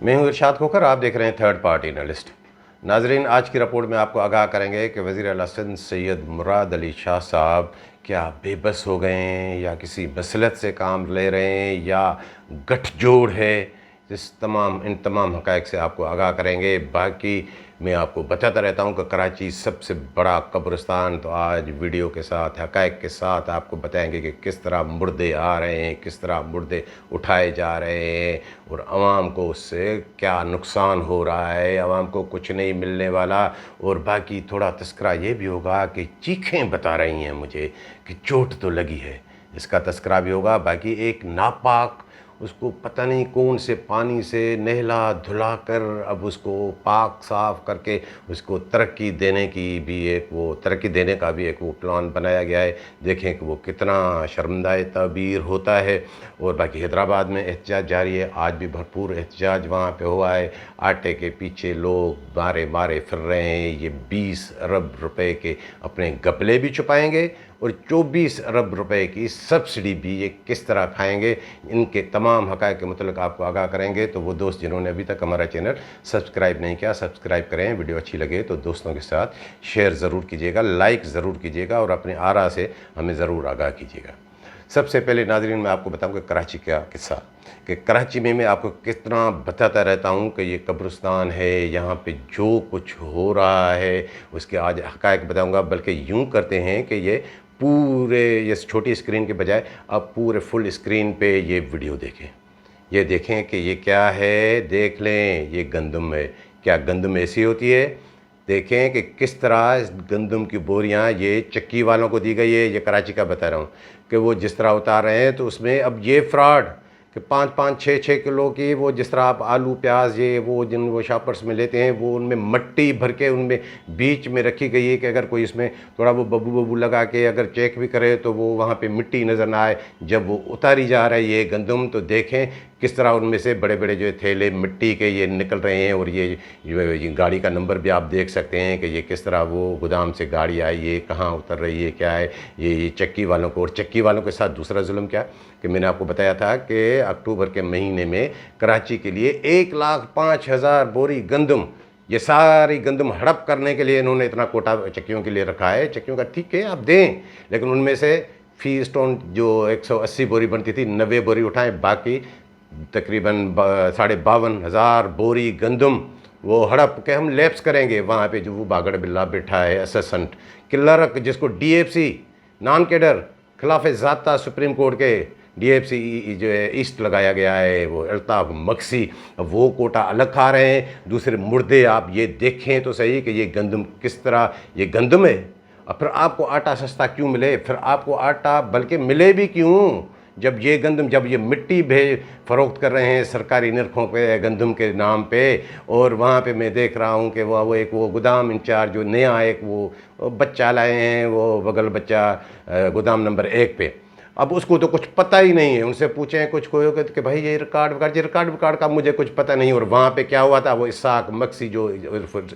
मैं हूं इरशाद खोखर, आप देख रहे हैं थर्ड पार्टी एनालिस्ट। नाजरीन, आज की रिपोर्ट में आपको आगाह करेंगे कि वज़ीर आला सिंध सैयद मुराद अली शाह साहब क्या बेबस हो गए हैं या किसी मसलहत से काम ले रहे हैं या गठजोड़ है। इन तमाम हक़ाइक़ से आपको आगाह करेंगे। बाकी मैं आपको बताता रहता हूँ कि कराची सबसे बड़ा कब्रिस्तान, तो आज वीडियो के साथ हक़ाइक़ के साथ आपको बताएंगे कि किस तरह मुर्दे आ रहे हैं, किस तरह मुर्दे उठाए जा रहे हैं और आवाम को उससे क्या नुकसान हो रहा है। आवाम को कुछ नहीं मिलने वाला। और बाकी थोड़ा तस्करा ये भी होगा कि चीखें बता रही हैं मुझे कि चोट तो लगी है, इसका तस्करा भी होगा। बाकी एक नापाक, उसको पता नहीं कौन से पानी से नहला धुला कर अब उसको पाक साफ़ करके उसको तरक्की देने का भी एक वो प्लान बनाया गया है। देखें कि वो कितना शर्मदाए ताबीर होता है। और बाकी हैदराबाद में एहतजाज जारी है, आज भी भरपूर एहतजाज वहाँ पे हुआ है। आटे के पीछे लोग मारे फिर रहे हैं। ये 20 अरब रुपए के अपने घपले भी छुपाएंगे और 24 अरब रुपए की सब्सिडी भी ये किस तरह खाएंगे। इनके तमाम हक़ाइक़ के मतलब आपको आगाह करेंगे। तो वो दोस्त जिन्होंने अभी तक हमारा चैनल सब्सक्राइब नहीं किया, सब्सक्राइब करें। वीडियो अच्छी लगे तो दोस्तों के साथ शेयर ज़रूर कीजिएगा, लाइक ज़रूर कीजिएगा और अपने आरा से हमें ज़रूर आगाह कीजिएगा। सबसे पहले नाज़रीन मैं आपको बताऊंगा कराची का किस्सा, कि कराची में मैं आपको कितना बताता रहता हूं कि ये कब्रिस्तान है, यहाँ पे जो कुछ हो रहा है उसके आज हक़ाइक़ बताऊंगा। बल्कि यूँ करते हैं कि ये पूरे इस छोटी स्क्रीन के बजाय अब पूरे फुल स्क्रीन पे ये वीडियो देखें। ये देखें कि ये क्या है, देख लें। ये गंदम है। क्या गंदम ऐसी होती है? देखें कि किस तरह गंदम की बोरियां ये चक्की वालों को दी गई है। ये कराची का बता रहा हूँ कि वो जिस तरह उतार रहे हैं, तो उसमें अब ये फ्रॉड कि 5-5, 6-6 किलो की वो जिस तरह आप आलू प्याज ये वो शॉपर्स में लेते हैं, वो उनमें मट्टी भर के उनमें बीच में रखी गई है कि अगर कोई इसमें थोड़ा वो बब्बू लगा के अगर चेक भी करे तो वो वहाँ पे मिट्टी नज़र ना आए। जब वो उतारी जा रही है गंदम, तो देखें किस तरह उनमें से बड़े बड़े जो थैले मिट्टी के ये निकल रहे हैं। और ये गाड़ी का नंबर भी आप देख सकते हैं कि ये किस तरह वो गोदाम से गाड़ी आई है, कहाँ उतर रही है, क्या है ये चक्की वालों को। और चक्की वालों के साथ दूसरा जुल्म क्या कि मैंने आपको बताया था कि अक्टूबर के महीने में कराची के लिए 1,05,000 बोरी गंदम, ये सारी गंदम हड़प करने के लिए इन्होंने इतना कोटा चक्कियों के लिए रखा है। चक्कियों का ठीक है आप दें, लेकिन उनमें से फी स्टोन जो 180 बोरी बनती थी 90 बोरी उठाएं, बाकी तकरीबन 52,500 बोरी गंदम वो हड़प के हम लैप्स करेंगे। वहाँ पे जो वो बागड़ बिल्ला बैठा है असिस्टेंट क्लर्क, जिसको DFC नॉन कैडर खिलाफ ज़ाब्ता सुप्रीम कोर्ट के DFC जो है ईस्ट लगाया गया है, वो अल्ताफ़ मक्सी, वो कोटा अलग खा रहे हैं। दूसरे मुर्दे आप ये देखें तो सही कि ये गंदम किस तरह ये गंदम है। और फिर आपको आटा सस्ता क्यों मिले, फिर आपको आटा बल्कि मिले भी क्यों, जब ये गंदम जब ये मिट्टी फ़रोख्त कर रहे हैं सरकारी नरखों पे गंदम के नाम पे। और वहाँ पे मैं देख रहा हूँ कि वो एक वो गोदाम इंचार्ज जो नया एक वो बच्चा लाए हैं, वो बगल बच्चा गोदाम नंबर 1 पे, अब उसको तो कुछ पता ही नहीं है। उनसे पूछें कुछ कोई कि भाई ये रिकॉर्ड का मुझे कुछ पता नहीं। और वहाँ पे क्या हुआ था, वो इसाक मक्सी जो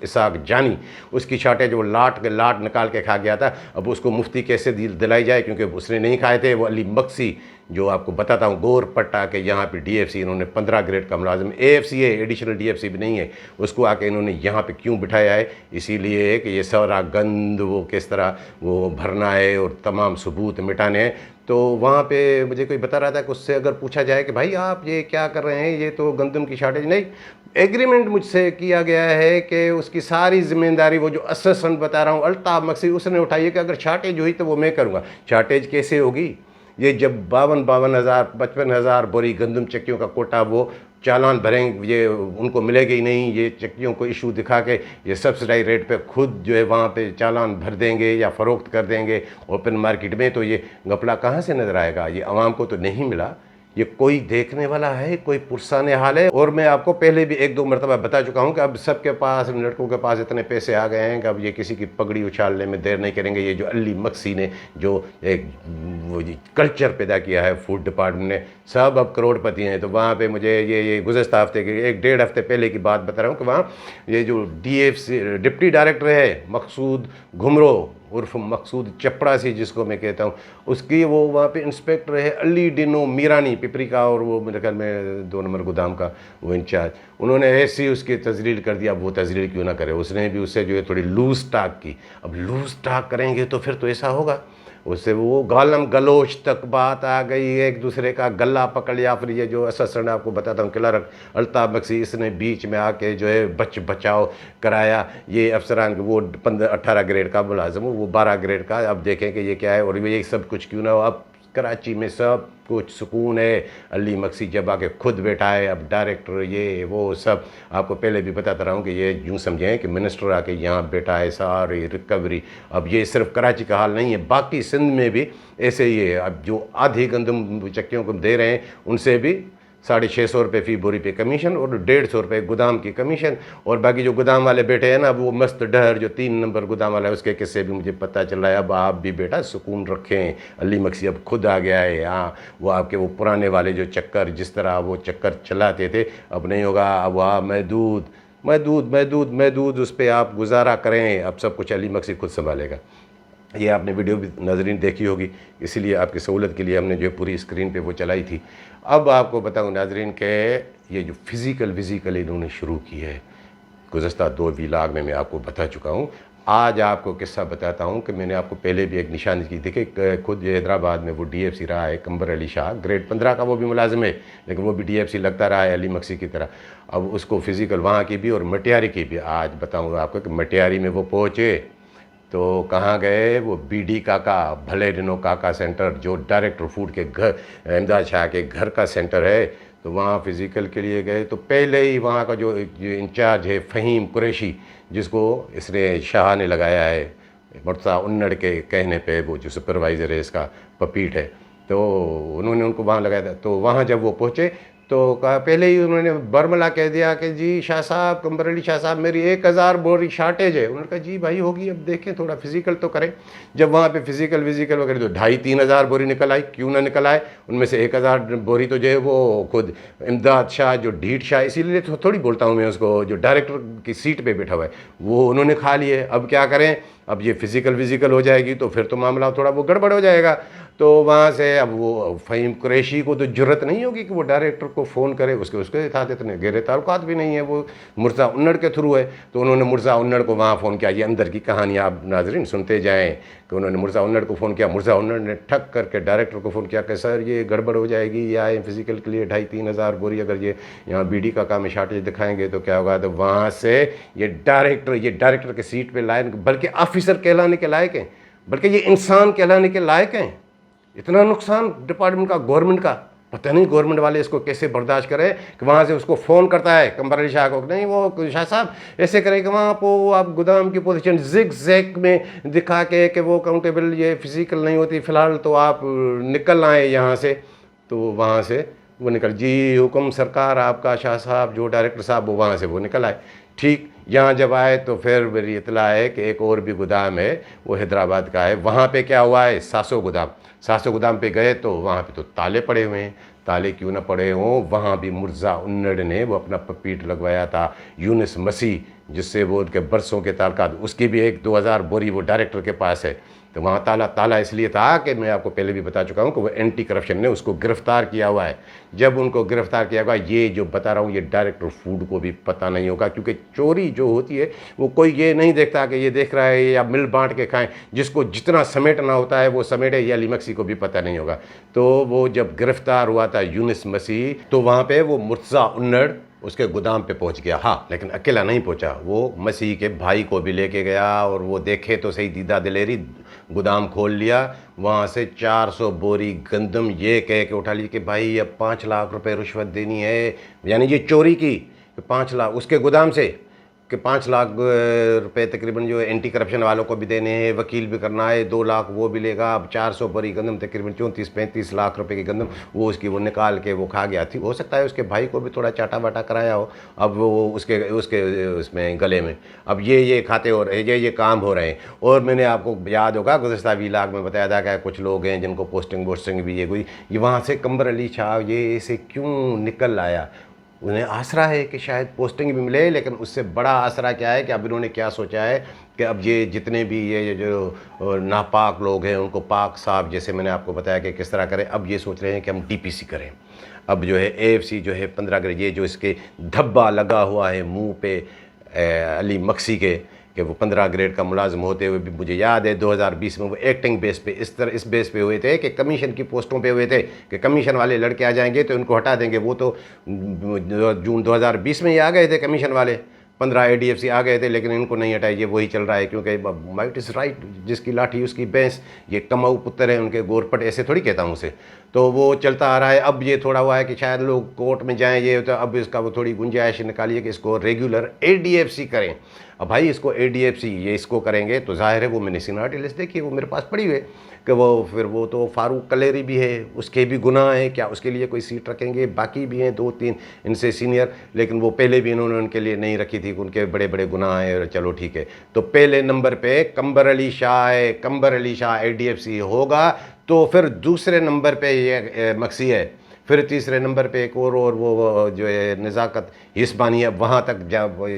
इसाक जानी, उसकी शॉर्टेज वो लाट निकाल के खा गया था। अब उसको मुफ्ती कैसे दिलाई जाए, क्योंकि उसने नहीं खाए थे। वो अली मक्सी जो आपको बताता हूँ गोर पट्टा के यहाँ पे DFC इन्होंने 15 ग्रेड का मुलाजिम, AFC है, एडिशनल DFC भी नहीं है, उसको आके इन्होंने यहाँ पे क्यों बिठाया है? इसीलिए कि ये सारा गंद वो किस तरह वो भरना है और तमाम सबूत मिटाने हैं। तो वहाँ पे मुझे कोई बता रहा था कि उससे अगर पूछा जाए कि भाई आप ये क्या कर रहे हैं, ये तो गंदम की शॉर्टेज नहीं, एग्रीमेंट मुझसे किया गया है कि उसकी सारी जिम्मेदारी वो जो असिस्टेंट बता रहा हूँ अल्ताफ़ मक्सी, उसने उठाई है कि अगर शॉर्टेज हुई तो वो मैं करूँगा। शॉर्टेज कैसे होगी? ये जब 52,000 बोरी गंदम चक्कियों का कोटा वो चालान भरेंगे, ये उनको मिलेगा ही नहीं। ये चक्कियों को इशू दिखा के ये सब्सिडाइज रेट पे खुद जो है वहाँ पे चालान भर देंगे या फ़रोख्त कर देंगे ओपन मार्केट में। तो ये घपला कहाँ से नज़र आएगा? ये आवाम को तो नहीं मिला। ये कोई देखने वाला है, कोई पुरसाने हाल है। और मैं आपको पहले भी 1-2 मरतबा बता चुका हूँ कि अब सबके पास, लड़कों के पास इतने पैसे आ गए हैं कि अब ये किसी की पगड़ी उछालने में देर नहीं करेंगे। ये जो अली मक्सी ने जो एक वो कल्चर पैदा किया है फूड डिपार्टमेंट ने, सब अब करोड़पति हैं। तो वहाँ पे मुझे ये गुज़श्ता हफ्ते की 1-1.5 हफ्ते पहले की बात बता रहा हूँ कि वहाँ ये जो DFC डिप्टी डायरेक्टर है मकसूद घुमरो, उर्फ मकसूद चपड़ासी जिसको मैं कहता हूँ, उसकी वो वहाँ पे इंस्पेक्टर है अली डिनो मीरानी पिपरी का, और वो मेरे ख्याल में 2 नंबर गोदाम का वो इंचार्ज। उन्होंने ऐसी उसकी तजलील कर दिया। अब वो तजलील क्यों ना करे, उसने भी उससे जो है थोड़ी लूज टाक की। अब लूज टाक करेंगे तो फिर तो ऐसा होगा, उससे वो गालम गलोच तक बात आ गई, एक दूसरे का गला पकड़ लिया। फिर ये जो असिस्टेंट आपको बताता हूँ क्लर्क अल्ताफ़ बख्शी, इसने बीच में आके जो है बचाव कराया। ये अफसरान वो 18 ग्रेड का मुलाजिम, वो 12 ग्रेड का। अब देखें कि ये क्या है, और ये सब कुछ क्यों ना हो। अब कराची में सब कुछ सुकून है। अली मक्सी जब आके खुद बैठा है, अब डायरेक्टर ये वो सब। आपको पहले भी बताता रहा हूँ कि ये यूँ समझें कि मिनिस्टर आके यहाँ बैठा है, सारी रिकवरी। अब ये सिर्फ कराची का हाल नहीं है, बाकी सिंध में भी ऐसे ही है। अब जो आधी गंदम चक्कियों को दे रहे हैं उनसे भी 650 रुपये फ़ी बोरी पे कमीशन, और 150 रुपये गोदाम की कमीशन। और बाकी जो गोदाम वाले बैठे हैं ना, वो मस्त डहर जो 3 नंबर गोदाम वाला है, उसके किस्से भी मुझे पता चल रहा है। अब आप भी बेटा सुकून रखें, अली मक्सी अब खुद आ गया है। हाँ, वो आपके वो पुराने वाले जो चक्कर, जिस तरह वो चक्कर चलाते थे, अब नहीं होगा। अब वहाँ महदूद उस पर आप गुजारा करें। अब सब कुछ अली मक्सी खुद संभालेगा। ये आपने वीडियो भी नाज़रीन देखी होगी, इसीलिए आपकी सहूलत के लिए हमने जो पूरी स्क्रीन पे वो चलाई थी। अब आपको बताऊं नाज़रीन के ये जो फिज़िकल इन्होंने शुरू की है, गुज़श्ता 2 व्लॉग में मैं आपको बता चुका हूँ। आज आपको किस्सा बताता हूँ कि मैंने आपको पहले भी एक निशानी की। देखिए खुद हैदराबाद में वो DFC रहा है कंबर अली शाह, ग्रेड 15 का वो भी मुलाजिम है, लेकिन वो भी DFC लगता रहा है अली मक्सी की तरह। अब उसको फ़िज़िकल वहाँ की भी और मटियारी की भी आज बताऊँगा आपको कि मटियारी में वो पहुँचे तो कहाँ गए। वो BD काका, भले दिनों काका सेंटर, जो डायरेक्टर फूड के घर, इमदाद शाह के घर का सेंटर है, तो वहाँ फ़िज़िकल के लिए गए। तो पहले ही वहाँ का जो इंचार्ज है फ़हीम कुरैशी, जिसको इसने शाह ने लगाया है मुर्तज़ा उन्नड़ के कहने पे, वो जो सुपरवाइज़र है इसका पपीट है, तो उन्होंने उनको वहाँ लगाया था। तो वहाँ जब वो पहुँचे तो कहा, पहले ही उन्होंने बरमला कह दिया कि जी शाह साहब, कंबर अली शाह साहब, मेरी 1000 बोरी शार्टेज है। उन्होंने कहा जी भाई होगी, अब देखें थोड़ा फिज़िकल तो करें। जब वहाँ पे फिज़िकल वगैरह तो 2,500-3 हज़ार बोरी निकल आई, क्यों ना निकल आए। उनमें से 1000 बोरी तो जो है वो खुद इमदाद शाह, जो ढीठ शाह, इसीलिए तो थोड़ी बोलता हूँ मैं उसको, जो डायरेक्टर की सीट पर बैठा हुआ है, वो उन्होंने खा लिए। अब क्या करें, अब ये फिज़िकल हो जाएगी तो फिर तो मामला थोड़ा वो गड़बड़ हो जाएगा। तो वहाँ से अब वो फ़हीम कुरैशी को तो ज़रूरत नहीं होगी कि वो डायरेक्टर को फ़ोन करे, उसके साथ इतने गहरे ताल्लुकात भी नहीं है, वो मुर्तज़ा उन्नड़ के थ्रू है। तो उन्होंने मुर्तज़ा उन्नड़ को वहाँ फ़ोन किया। ये अंदर की कहानी आप नाज़रीन सुनते जाएँ कि उन्होंने मुर्तज़ा उन्नड़ को फ़ोन किया। मुर्तज़ा उन्नड़ ने ठक करके डायरेक्टर को फ़ोन किया कि सर ये गड़बड़ हो जाएगी, ये आए फ़िज़िकल के लिए 2,500-3 हज़ार बोरी, अगर ये यहाँ BD काका में शार्टेज दिखाएंगे तो क्या होगा। तो वहाँ से ये डायरेक्टर के सीट पर लाए, बल्कि ऑफिसर कहलाने के लायक हैं, बल्कि ये इंसान कहलाने के लायक हैं। इतना नुकसान डिपार्टमेंट का, गवर्नमेंट का, पता नहीं गवर्नमेंट वाले इसको कैसे बर्दाश्त करें कि वहाँ से उसको फ़ोन करता है कंबर अली शाह को, नहीं वो शाह साहब ऐसे करें कि वहाँ पर आप गोदाम की पोजीशन जिग जैग में दिखा के कि वो काउंटेबल, ये फिज़िकल नहीं होती, फ़िलहाल तो आप निकल आए यहाँ से। तो वहाँ से वो निकल, जी हुक्म सरकार आपका शाह साहब, जो डायरेक्टर साहब, वो वहाँ से वो निकल आए। ठीक, यहाँ जब आए तो फिर मेरी इतला है कि एक और भी गोदाम है, वो हैदराबाद का है। वहाँ पे क्या हुआ है, 700 गोदाम पे गए तो वहाँ पे तो ताले पड़े हुए हैं। ताले क्यों ना पड़े हों, वहाँ भी मुर्तज़ा उन्नड़ ने वो अपना पपीट लगवाया था। यूनुस मसीह, जिससे वो उनके बरसों के ताल्लुकात, उसकी भी 1-2 हज़ार बोरी वो डायरेक्टर के पास है। तो वहाँ ताला इसलिए था कि मैं आपको पहले भी बता चुका हूँ कि वो एंटी करप्शन ने उसको गिरफ़्तार किया हुआ है। जब उनको गिरफ़्तार किया हुआ, ये जो बता रहा हूँ, ये डायरेक्टर फूड को भी पता नहीं होगा, क्योंकि चोरी जो होती है वो कोई ये नहीं देखता कि ये देख रहा है या मिल बांट के खाएं। जिसको जितना समेटना होता है वो समेटे, ये अली मक्सी को भी पता नहीं होगा। तो वो जब गिरफ़्तार हुआ था यूनुस मसीह, तो वहाँ पर वो मुर्तज़ा उन्नड़ उसके गोदाम पे पहुंच गया। हाँ, लेकिन अकेला नहीं पहुंचा, वो मसीह के भाई को भी लेके गया, और वो देखे तो सही दीदा दिलेरी, गोदाम खोल लिया। वहाँ से 400 बोरी गंदम ये कह के उठा ली कि भाई अब 5 लाख रुपए रिश्वत देनी है, यानी ये चोरी की, 5 लाख उसके गोदाम से, कि 5 लाख रुपए तकरीबन जो एंटी करप्शन वालों को भी देने हैं, वकील भी करना है, 2 लाख वो भी लेगा। अब 400 बोरी गंदम, तकरीबन 34-35 लाख रुपए की गंदम वो उसकी वो निकाल के वो खा गया थी। हो सकता है उसके भाई को भी थोड़ा चाटा वाटा कराया हो, अब वो उसके उसमें गले में अब ये खाते हो रहे, ये काम हो रहे हैं। और मैंने आपको याद होगा गुज़श्ता व्लॉग में बताया था कि कुछ लोग हैं जिनको पोस्टिंग वोस्टिंग भी ये हुई, ये वहाँ से कंबर अली शाह ये ऐसे क्यों निकल आया। उन्हें आसरा है कि शायद पोस्टिंग भी मिले, लेकिन उससे बड़ा आसरा क्या है कि अब इन्होंने क्या सोचा है कि अब ये जितने भी ये जो नापाक लोग हैं उनको पाक साफ, जैसे मैंने आपको बताया कि किस तरह करें, अब ये सोच रहे हैं कि हम डीपीसी करें। अब जो है एएफसी जो है 15 ग्रेड, ये जो इसके धब्बा लगा हुआ है मुंह पे अली मक्सी के, कि वो 15 ग्रेड का मुलाजिम होते हुए भी, मुझे याद है 2020 में वो एक्टिंग बेस पे इस बेस पे हुए थे कि कमीशन की पोस्टों पे हुए थे कि कमीशन वाले लड़के आ जाएंगे तो इनको हटा देंगे। वो तो जून 2020 में ही आ गए थे कमीशन वाले, 15 एडीएफसी आ गए थे, लेकिन इनको नहीं हटाए। ये वही चल रहा है, क्योंकि माइट इज़ राइट, जिसकी लाठी उसकी भैंस, ये कमाऊ पुत्र है उनके, गोरपट ऐसे थोड़ी कहता हूँ उसे। तो वो चलता आ रहा है। अब ये थोड़ा हुआ है कि शायद लोग कोर्ट में जाएं, ये तो अब इसका वो थोड़ी गुंजाइश निकालिए कि इसको रेगुलर एडीएफसी करें। अब भाई इसको एडीएफसी ये इसको करेंगे तो जाहिर है, वो मैंने सीनियरिटी लिस्ट देखी, वो मेरे पास पड़ी हुई है कि वो फिर वो तो फारूक कलेरी भी है, उसके भी गुनाह है, क्या उसके लिए कोई सीट रखेंगे? बाकी भी हैं 2-3 इनसे सीनियर, लेकिन वो पहले भी इन्होंने उनके लिए नहीं रखी थी, उनके बड़े बड़े गुनाह हैं। चलो ठीक है, तो पहले नंबर पे कंबर अली शाह है, कंबर अली शाह एडीएफसी होगा। तो फिर दूसरे नंबर पे ये मक्सी है, फिर तीसरे नंबर पे एक और वो जो है नज़ाकत हिस्बानी है, वहाँ तक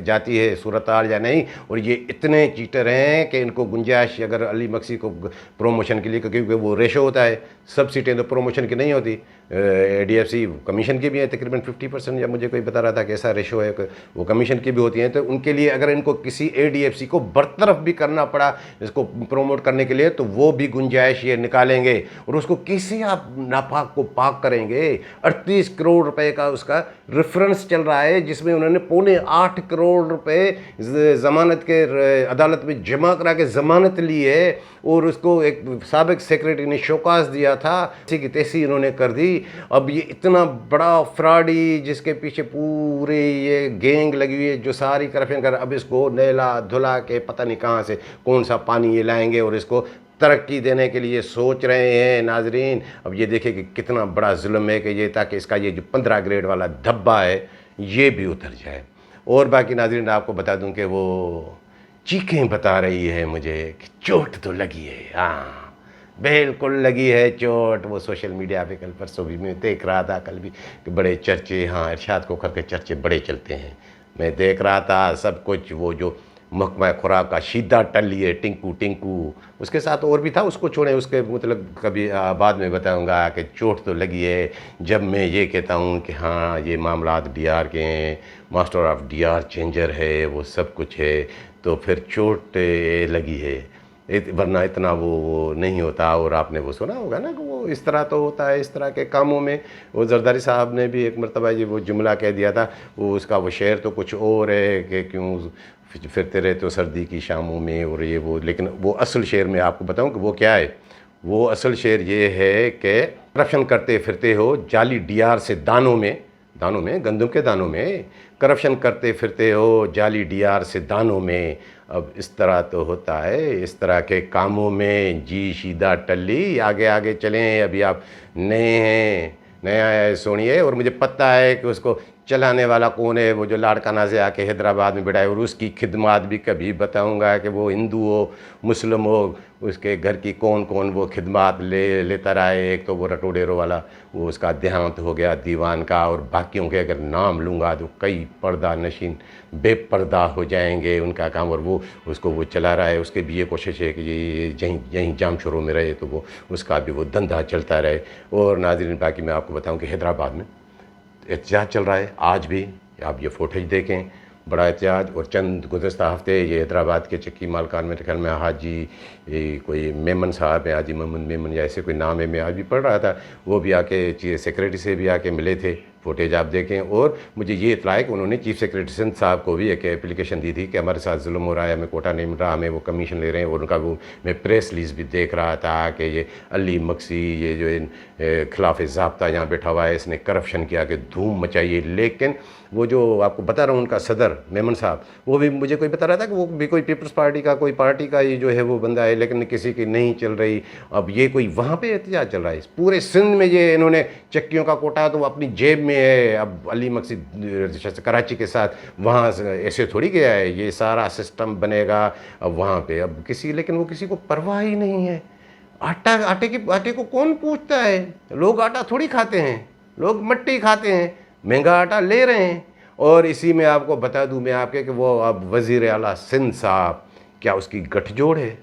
जाती है सूरत हाल या नहीं। और ये इतने चीटर हैं कि इनको गुंजाइश अगर अली मक्सी को प्रोमोशन के लिए, क्योंकि वो रेशो होता है, सब सीटें तो प्रोमोशन की नहीं होती, एडीएफसी कमीशन की भी है तकरीबन 50%, या मुझे कोई बता रहा था कि ऐसा रेशो है, वो कमीशन की भी होती हैं। तो उनके लिए अगर इनको किसी एडीएफसी को बरतरफ भी करना पड़ा इसको प्रोमोट करने के लिए, तो वो भी गुंजाइश ये निकालेंगे और उसको किसी आप नापाक को पाक करेंगे। 38 करोड़ रुपए का उसका रेफरेंस चल रहा है, जिसमें उन्होंने 7.25 करोड़ रुपए ज़मानत के अदालत में जमा करा के ज़मानत ली है, और उसको एक साबिक सेक्रेटरी ने शोकास दिया था, इसी की तैसी इन्होंने कर दी। अब ये इतना बड़ा फ्रॉडी जिसके पीछे पूरे ये गैंग लगी हुई है जो सारी करप्शन कर, अब इसको नहला धुला के पता नहीं कहाँ से कौन सा पानी ये लाएंगे और इसको तरक्की देने के लिए सोच रहे हैं। नाजरीन, अब ये देखिए कि कितना बड़ा जुल्म है कि ये, ताकि इसका ये जो 15 ग्रेड वाला धब्बा है ये भी उतर जाए। और बाकी नाजरीन आपको बता दूं कि वो चीखें बता रही है मुझे कि चोट तो लगी है, हाँ बिल्कुल लगी है चोट। वो सोशल मीडिया पे कल परसों भी मैं देख रहा था, कल भी, कि बड़े चर्चे, हाँ इरशाद कोकर के चर्चे बड़े चलते हैं, मैं देख रहा था सब कुछ। वो जो महकमा खुराक का शीदा टल्ली है टिंकू टिंकू, उसके साथ और भी था, उसको छोड़ें, उसके मतलब कभी बाद में बताऊंगा कि चोट तो लगी है। जब मैं ये कहता हूँ कि हाँ ये मामलात डीआर के हैं, मास्टर ऑफ डीआर चेंजर है, वो सब कुछ है, तो फिर चोट लगी है, वरना इतना वो नहीं होता। और आपने वो सुना होगा ना कि वो इस तरह तो होता है इस तरह के कामों में। वो जरदारी साहब ने भी एक मरतबा ये वो जुमला कह दिया था, वो उसका वो शेर तो कुछ और है कि क्यों फिरते रहे तो सर्दी की शामों में, और ये वो, लेकिन वो असल शेर में आपको बताऊं कि वो क्या है। वो असल शेर ये है कि करप्शन करते फिरते हो जाली डीआर से दानों में गंदम के दानों में, करप्शन करते फिरते हो जाली डीआर से दानों में। अब इस तरह तो होता है, इस तरह के कामों में जी शीदा टल्ली। आगे आगे चलें, अभी आप नए हैं, नया है सुनिए। और मुझे पता है कि उसको चलाने वाला कौन है, वो जो लाड़काना से आके हैदराबाद में बैठा है, और उसकी खिदमत भी कभी बताऊंगा कि वो हिंदू हो मुस्लिम हो, उसके घर की कौन कौन वो खिदमत लेता रहा है। एक तो वो रटोडेरो वाला, वो उसका देहांत हो गया दीवान का, और बाकियों के अगर नाम लूँगा तो कई पर्दा नशीन बेपर्दा हो जाएंगे उनका काम, और वो उसको वो चला रहा है। उसके भी ये कोशिश है कि ये यहीं जाम शुरू में रहे, तो वो उसका भी वो धंधा चलता रहे। और नाज़रीन बाकी मैं आपको बताऊँ कि हैदराबाद में एहतजाज चल रहा है आज भी, आप ये फुटेज देखें, बड़ा एहतजाज। और चंद गुज़श्ता हफ्ते ये हैदराबाद के चक्की मालकान में ख्याल में हाजी कोई मेमन साहब है, हाजी मोहम्मद मेमन या ऐसे कोई नाम है, मैं आज भी पढ़ रहा था, वो भी आके चीफ सेक्रेटरी से भी आके मिले थे, फुटेज आप देखें। और मुझे ये इतला है कि उन्होंने चीफ सेक्रेटरी सिंध साहब को भी एक एप्लीकेशन दी थी कि हमारे साथ जुल्म हो रहा है, हमें कोटा नहीं मिल रहा, हमें वो कमीशन ले रहे हैं। और उनका वो मैं प्रेस रिलीज़ भी देख रहा था कि ये अली मक्सी ये जो खिलाफ ज़ाब्ता यहाँ बैठा हुआ है, इसने करप्शन किया कि धूम मचाई है। लेकिन वो जो आपको बता रहा हूँ उनका सदर मेमन साहब, वो भी मुझे कोई बता रहा था कि वो भी कोई पीपल्स पार्टी का कोई पार्टी का ये जो है वो बंदा है, लेकिन किसी की नहीं चल रही। अब ये कोई वहाँ पे एहतजाज चल रहा है, पूरे सिंध में ये इन्होंने चक्कियों का कोटा तो वो अपनी जेब में है। अब अली मक्सी कराची के साथ वहाँ ऐसे थोड़ी गया है, ये सारा सिस्टम बनेगा अब वहाँ पे। अब किसी, लेकिन वो किसी को परवाह ही नहीं है। आटे को कौन पूछता है? लोग आटा थोड़ी खाते हैं, लोग मट्टी खाते हैं। महंगा आटा ले रहे हैं। और इसी में आपको बता दूं मैं आपके कि वो अब वज़ीर आला सिंध साहब, क्या उसकी गठजोड़ है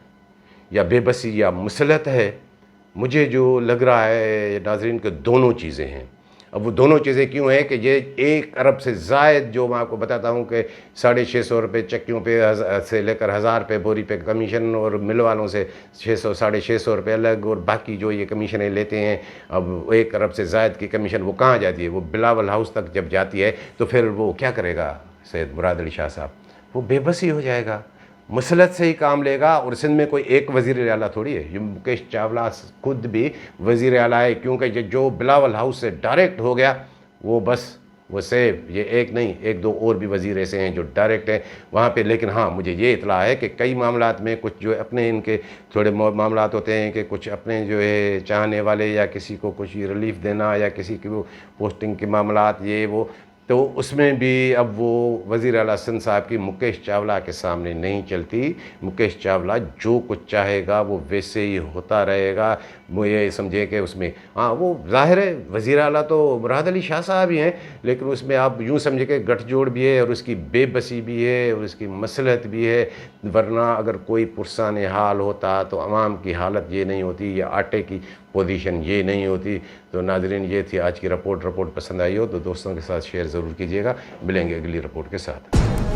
या बेबसी या मुसलत है? मुझे जो लग रहा है नाज़रीन के दोनों चीज़ें हैं। अब वो दोनों चीज़ें क्यों हैं कि ये 1 अरब से ज़ायद, जो मैं आपको बताता हूँ कि 650 रुपये चक्कियों पे से लेकर 1000 रुपये बोरी पे कमीशन, और मिल वालों से 600 650 रुपये अलग, और बाकी जो ये कमीशनें लेते हैं, अब 1 अरब से ज़ायद की कमीशन वो कहाँ जाती है? वो बिलावल हाउस तक जब जाती है तो फिर वो क्या करेगा सैयद मुराद अली शाह साहब? वो बेबसी हो जाएगा, मसलत से ही काम लेगा। और सिंध में कोई एक वज़ीर आला थोड़ी है, ये मुकेश चावला खुद भी वज़ीर आला है, क्योंकि जो बिलावल हाउस से डायरेक्ट हो गया वो बस वो सेब, ये एक नहीं, 1-2 और भी वज़ीर ऐसे हैं जो डायरेक्ट हैं वहाँ पे। लेकिन हाँ, मुझे ये इत्तला है कि कई मामलात में कुछ जो अपने इनके थोड़े मामलात होते हैं कि कुछ अपने जो है चाहने वाले या किसी को कुछ रिलीफ देना या किसी की वो पोस्टिंग के मामलात ये वो, तो उसमें भी अब वो वज़ीर आला सिंध साहब की मुकेश चावला के सामने नहीं चलती। मुकेश चावला जो कुछ चाहेगा वो वैसे ही होता रहेगा। वो ये समझे कि उसमें हाँ, वो ज़ाहिर है वज़ीर आला तो मुराद अली शाह साहब ही हैं, लेकिन उसमें आप यूँ समझे कि गठजोड़ भी है और उसकी बेबसी भी है और उसकी मसलहत भी है। वरना अगर कोई पुरसान हाल होता तो अवाम की हालत ये नहीं होती या आटे की पोजीशन ये नहीं होती। तो नाज़रीन, ये थी आज की रिपोर्ट पसंद आई हो तो दोस्तों के साथ शेयर ज़रूर कीजिएगा। मिलेंगे अगली रिपोर्ट के साथ।